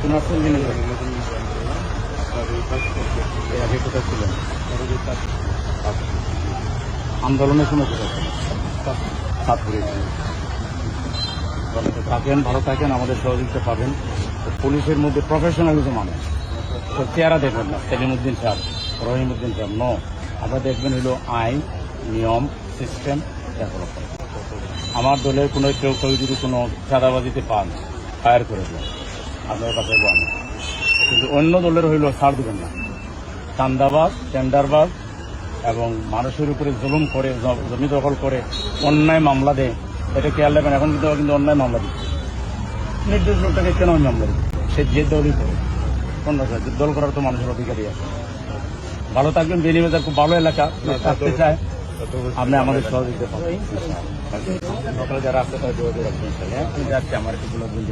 নতুন আসছেন যিনি এর আগে কোথায় ছিলেন? আন্দোলনের সময় কোথায় ছিলেন? সাতপুরে থাকেন, ভালো থাকেন, আমাদের সহযোগিতা পাবেন। পুলিশের মধ্যে প্রফেশনালিজম মানুষ, তো চেহারা দেখবেন না সেলিমউদ্দিন সাহেব, রহিমউদ্দিন সাহেব, নো, আপনারা দেখবেন হলো আইন, নিয়ম, সিস্টেম ডেভেলপ করে। আমার দলের কোনো কেউ যদি কোনো চাঁদাবাজিতে পান, ফায়ার করে দেন, আপনার কাছে বন্ধ। কিন্তু অন্য দলের হইল ছাড় দেবেন না। চাঁদাবাজ, টেন্ডারবাজ এবং মানুষের উপরে জুলুম করে, জমি দখল করে, অন্যায় মামলা দেয়, এটা খেয়াল রাখবেন। এখন কিন্তু অন্যায় মামলা দিচ্ছে, নির্দোষ লোকটাকে কেন মামলা দিচ্ছে? সে যে দলই করে, কোন দল করার তো মানুষের অধিকারই আছে। ভালো থাকবেন। বেনিবাজার খুব ভালো এলাকা, থাকতে চায়, আপনি আমাদের সহযোগিতা পাবেন। সকালে যারা আসতে তারা যোগাযোগ রাখবেন। যাচ্ছে আমার কিছু লোকজন